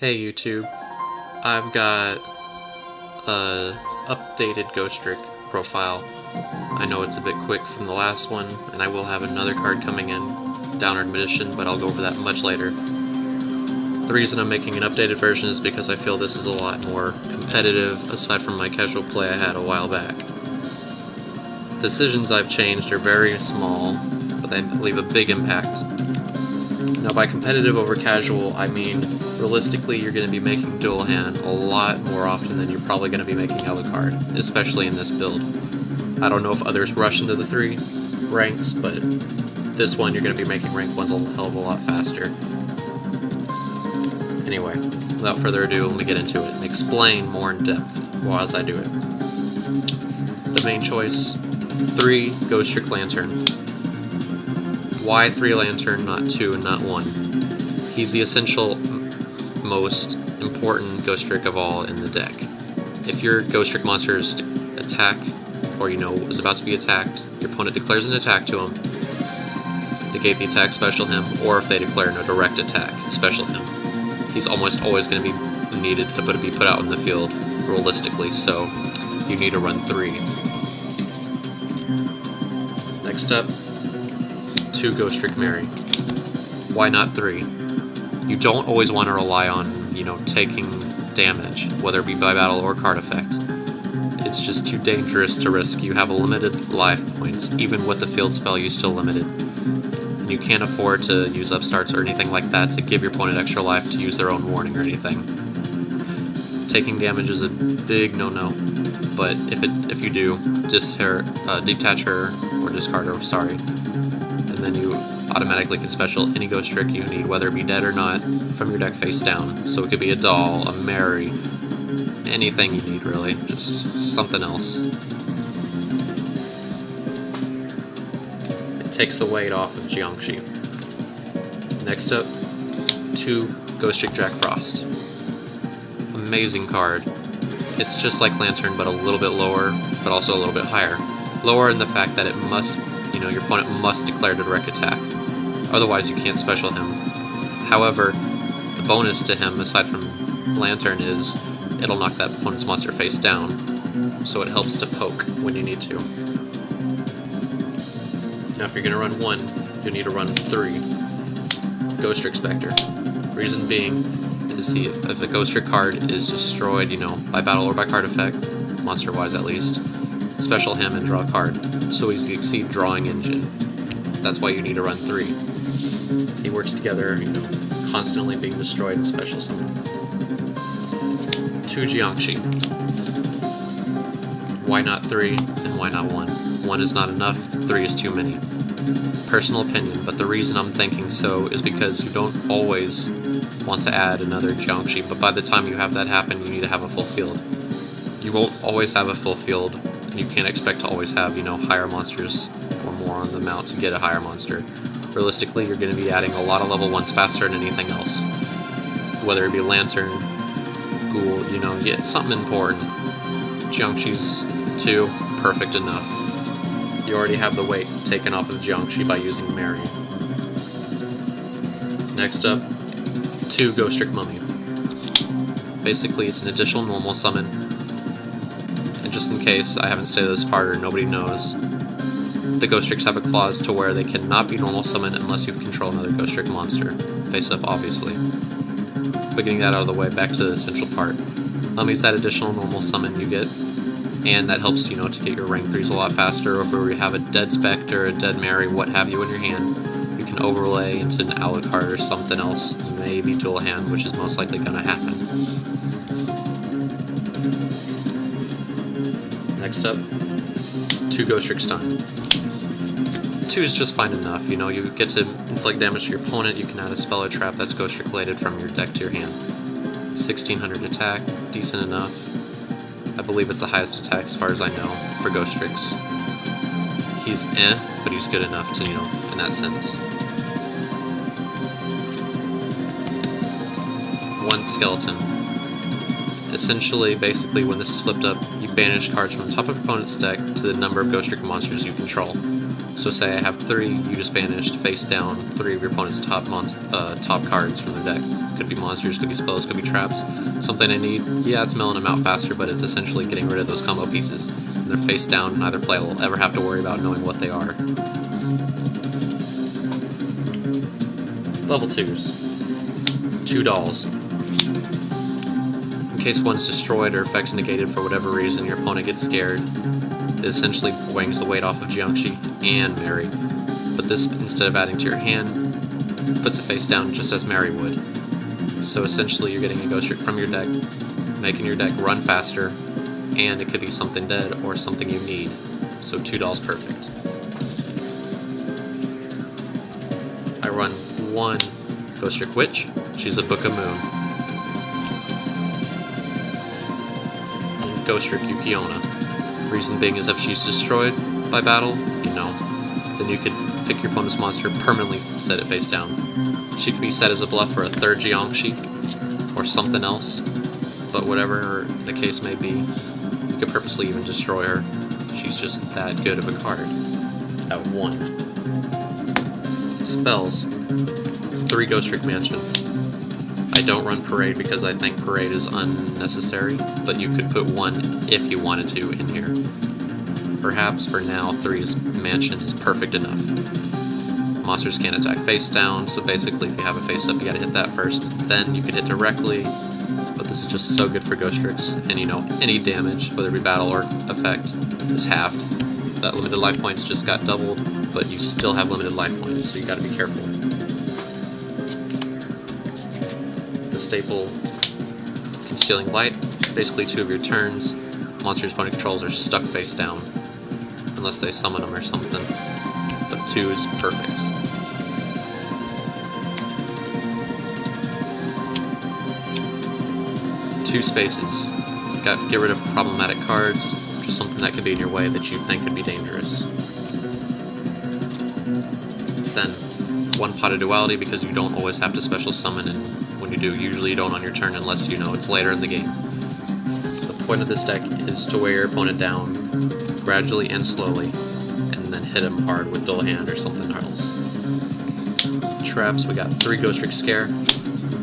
Hey YouTube, I've got a updated Ghostrick profile. I know it's a bit quick from the last one, and I will have another card coming in, Downward Magician, but I'll go over that much later. The reason I'm making an updated version is because I feel this is a lot more competitive, aside from my casual play I had a while back. Decisions I've changed are very small, but they leave a big impact. Now by competitive over casual, I mean realistically you're going to be making dual hand a lot more often than you're probably going to be making Alucard, especially in this build. I don't know if others rush into the 3 ranks, but this one you're going to be making rank 1s a hell of a lot faster. Anyway, without further ado, let me get into it and explain more in depth while as I do it. The main choice, 3 Ghostrick Lantern. Why 3 Lantern, not 2 and not 1? He's the essential, most important Ghostrick of all in the deck. If your Ghostrick monsters attack, or is about to be attacked, your opponent declares an attack to him, negate the attack, special him, or if they declare no direct attack, special him. He's almost always going to be needed to be put out in the field, realistically, so you need to run 3. Next up, 2 Ghostrick Mary. Why not 3? You don't always want to rely on, taking damage, whether it be by battle or card effect. It's just too dangerous to risk. You have a limited life points. Even with the field spell, you're still limited. And you can't afford to use upstarts or anything like that to give your opponent extra life to use their own warning or anything. Taking damage is a big no-no, but if you do, detach her, or discard her, sorry, and then you automatically can special any Ghostrick you need, whether it be dead or not, from your deck face down. So it could be a doll, a Mary, anything you need really, just something else. It takes the weight off of Jiangxi. Next up, 2 Ghostrick Jack Frost. Amazing card. It's just like Lantern, but a little bit lower, but also a little bit higher. Lower in the fact that it must, your opponent must declare a direct attack. Otherwise you can't special him. However, the bonus to him, aside from Lantern, is it'll knock that opponent's monster face down, so it helps to poke when you need to. Now if you're going to run 1, you need to run 3. Ghostrick Spectre. Reason being is if a Ghostrick card is destroyed, by battle or by card effect, monster-wise at least, special him and draw a card, so he's the Exceed drawing engine. That's why you need to run 3. He works together, constantly being destroyed and special summon. 2 Jiangxi. Why not 3, and why not 1? 1 is not enough, 3 is too many. Personal opinion, but the reason I'm thinking so is because you don't always want to add another Jiangxi, but by the time you have that happen, you need to have a full field. You won't always have a full field, and you can't expect to always have, higher monsters or more on the mount to get a higher monster. Realistically, you're going to be adding a lot of level 1s faster than anything else. Whether it be Lantern, Ghoul, get something important. Jiangxi's 2, perfect enough. You already have the weight taken off of Jiangxi by using Mary. Next up, 2 Ghostrick Mummy. Basically, it's an additional normal summon. And just in case I haven't stated this part or nobody knows, the Ghostricks have a clause to where they cannot be normal summoned unless you control another Ghostrick monster. Face up, obviously. But getting that out of the way, back to the essential part. Mummy's that additional normal summon you get, and that helps, to get your rank 3s a lot faster, or if you have a dead Spectre, a dead Mary, what have you in your hand, you can overlay into an Alucard or something else, maybe dual hand, which is most likely going to happen. Next up, 2 Ghostrick Stun. 2 is just fine enough, you get to inflict damage to your opponent, you can add a spell or trap that's Ghostrick related from your deck to your hand. 1600 attack, decent enough. I believe it's the highest attack as far as I know for Ghostricks. He's but he's good enough to, in that sense. 1 Skeleton. Essentially, basically, when this is flipped up, you banish cards from the top of your opponent's deck to the number of Ghostrick monsters you control. So say I have 3, you just banished face down 3 of your opponent's top cards from their deck. Could be monsters, could be spells, could be traps. Something I need, yeah, it's milling them out faster, but it's essentially getting rid of those combo pieces. And they're face down, neither player will ever have to worry about knowing what they are. Level 2s. 2 dolls. In case one's destroyed or effects negated for whatever reason, your opponent gets scared. It essentially wings the weight off of Jiangxi and Mary, but this, instead of adding to your hand, puts it face down just as Mary would. So essentially you're getting a Ghostrick from your deck, making your deck run faster, and it could be something dead or something you need. So 2 dolls perfect. I run 1 Ghostrick Witch, she's a Book of Moon. And Ghostrick Yukiona. Reason being is if she's destroyed by battle, then you could pick your opponent's monster, permanently set it face down. She could be set as a bluff for a 3rd Jiangxi, or something else, but whatever the case may be, you could purposely even destroy her. She's just that good of a card. At 1. Spells. 3 Ghostrick Mansion. I don't run Parade because I think Parade is unnecessary, but you could put 1 if you wanted to in here. Perhaps for now, 3's Mansion is perfect enough. Monsters can't attack face down, so basically if you have a face up, you gotta hit that first. Then you could hit directly, but this is just so good for Ghostricks, and any damage, whether it be battle or effect, is halved. That limited life points just got doubled, but you still have limited life points, so you gotta be careful. The staple Concealing Light, basically 2 of your turns, monsters' opponent controls are stuck face down, unless they summon them or something, but 2 is perfect. Two spaces. Get rid of problematic cards, just something that could be in your way that you think could be dangerous. Then, 1 Pot of Duality, because you don't always have to special summon, and when you do, usually you don't on your turn unless you know it's later in the game. The point of this deck is to wear your opponent down gradually and slowly, and then hit him hard with Dull Hand or something else. Traps, we got 3 Ghostrick Scare.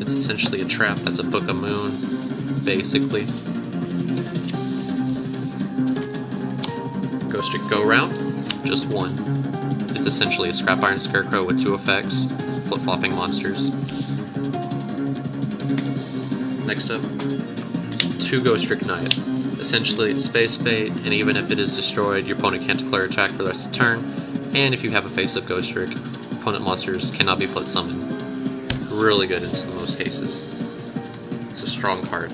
It's essentially a trap that's a Book of Moon, basically. Ghostrick Go Round, just 1. It's essentially a Scrap Iron Scarecrow with 2 effects, flip-flopping monsters. Next up, 2 Ghostrick Knight. Essentially it's space bait, and even if it is destroyed, your opponent can't declare attack for the rest of the turn, and if you have a face-up Ghostrick, opponent monsters cannot be flip summoned. Really good in most cases. It's a strong card.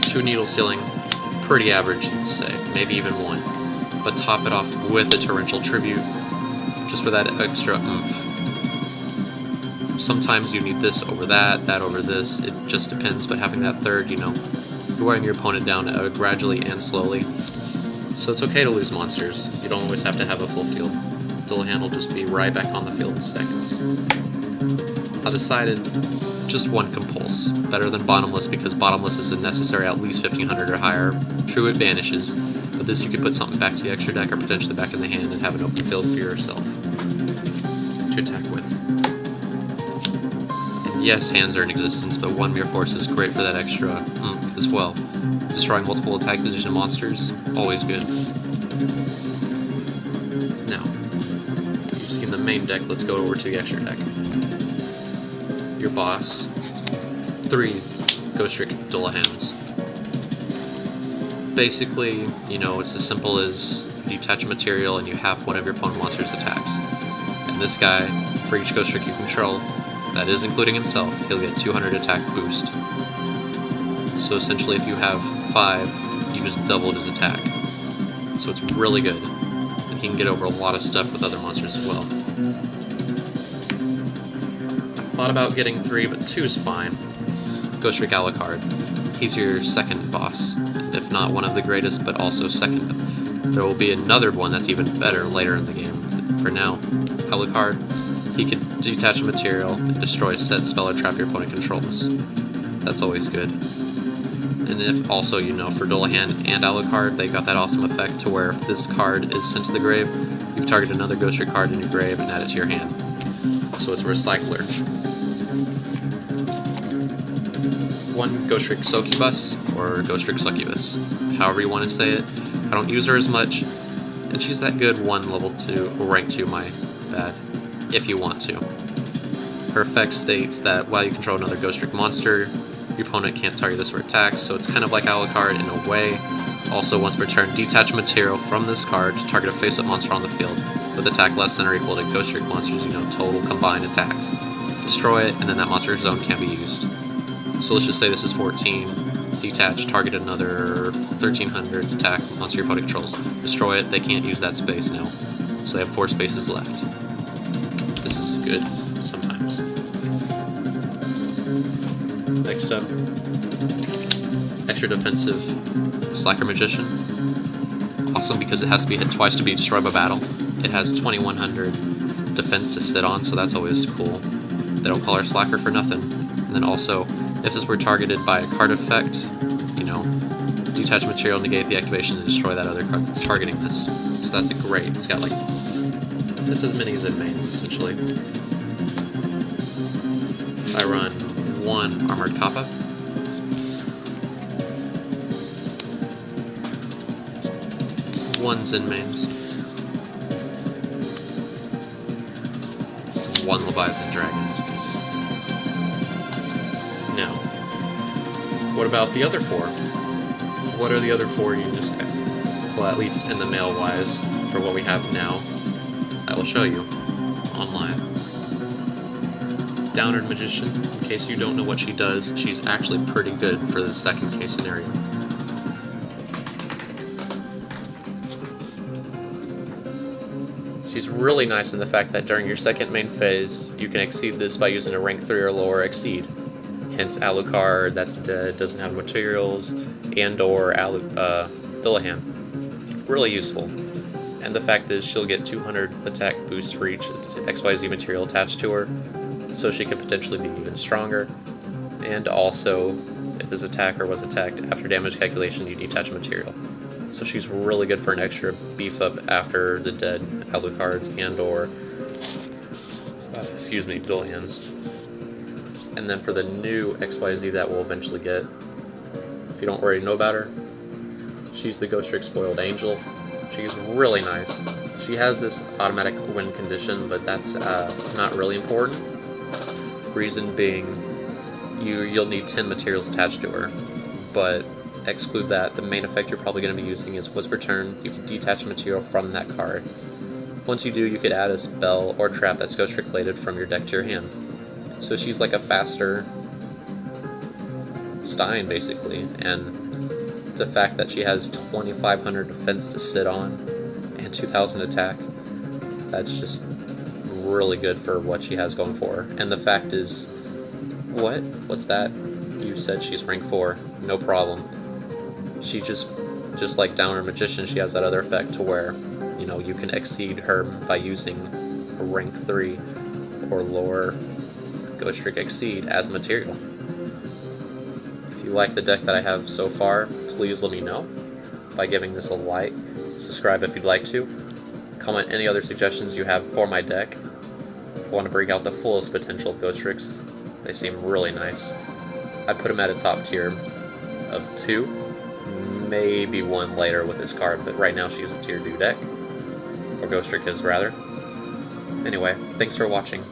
2 Needle Sealing, pretty average you'd say, maybe even 1. But top it off with a Torrential Tribute, just for that extra oomph. Sometimes you need this over that over this, it just depends, but having that 3rd, you're wearing your opponent down gradually and slowly. So it's okay to lose monsters, you don't always have to have a full field. Dull Hand will just be right back on the field in seconds. I decided just 1 Compulse, better than Bottomless because Bottomless is a necessary at least 1500 or higher. True, it banishes, but this you could put something back to the extra deck or potentially back in the hand and have an open field for yourself to attack with. And yes, hands are in existence, but 1 Mere Force is great for that extra oomph as well. Destroying multiple attack position monsters, always good. Now, you've seen the main deck, let's go over to the extra deck. Your boss, 3 Ghostrick Dull Hands. Basically, it's as simple as you detach a material and you have one of your opponent monster's attacks. And this guy, for each Ghostrick you control, that is including himself, he'll get 200 attack boost. So essentially if you have 5, you just doubled his attack. So it's really good. And he can get over a lot of stuff with other monsters as well. Thought about getting 3, but 2 is fine. Ghostrick Alucard. He's your 2nd boss, if not one of the greatest, but also 2nd. There will be another one that's even better later in the game. But for now, Alucard, he can detach a material and destroy a set spell or trap your opponent controls. That's always good. And And if also, you know, for Dullahan and Alucard, they got that awesome effect to where if this card is sent to the grave, you can target another Ghostrick card in your grave and add it to your hand. So it's a recycler. One Ghostrick Succubus, or Ghostrick Succubus, however you want to say it. I don't use her as much, and she's that good 1 level 2, or rank 2, my bad, if you want to. Her effect states that while you control another Ghostrick monster, your opponent can't target this for attacks, so it's kind of like Alucard in a way. Also, once per turn, detach material from this card to target a face-up monster on the field with attack less than or equal to Ghostrick monsters, you know, total combined attacks. Destroy it, and then that monster's zone can't be used. So let's just say this is 14. Detach, target another 1300 attack monster your opponent controls. Destroy it, they can't use that space now. So they have 4 spaces left. This is good, sometimes. Next up, extra defensive Slacker Magician. Awesome because it has to be hit twice to be destroyed by battle. It has 2100 defense to sit on, so that's always cool. They don't call her Slacker for nothing. And then also, if this were targeted by a card effect, you know, detach material, negate the activation, and destroy that other card that's targeting this. So that's a great. It's got like, it's as many as it mains, essentially. I run 1 Armored Kappa. One Zen mains. 1 Leviathan Dragon. Now, what about the other 4? What are the other 4 units? Well, at least in the mail-wise, for what we have now, I will show you online. Downward Magician, in case you don't know what she does, she's actually pretty good for the second case scenario. She's really nice in the fact that during your second main phase, you can exceed this by using a rank 3 or lower exceed. Hence Alucard, that's dead, doesn't have materials, and or Dullahan. Really useful. And the fact is she'll get 200 attack boost for each XYZ material attached to her, so she could potentially be even stronger. And also, if this attacker was attacked after damage calculation, you detach material. So she's really good for an extra beef up after the dead Alucards and or, Dullahans. And then for the new XYZ that we'll eventually get, if you don't already know about her, she's the Ghostrick Spoiled Angel. She's really nice. She has this automatic win condition, but that's not really important. Reason being, you'll need 10 materials attached to her, but exclude that. The main effect you're probably going to be using is Whisper Turn. You can detach material from that card. Once you do, you could add a spell or trap that's Ghostrick related from your deck to your hand. So she's like a faster Stein, basically, and the fact that she has 2500 defense to sit on and 2000 attack, that's just really good for what she has going for her. And the fact is, what's that? You said she's rank 4, no problem. She just like Downward Magician, she has that other effect to where, you know, you can exceed her by using a rank 3 or lower Ghostrick Exceed as material. If you like the deck that I have so far, please let me know by giving this a like, subscribe if you'd like to, comment any other suggestions you have for my deck. I want to bring out the fullest potential of Ghostricks. They seem really nice. I'd put them at a top tier of 2, maybe 1 later with this card, but right now she's a tier 2 deck, or Ghostrick is rather. Anyway, thanks for watching.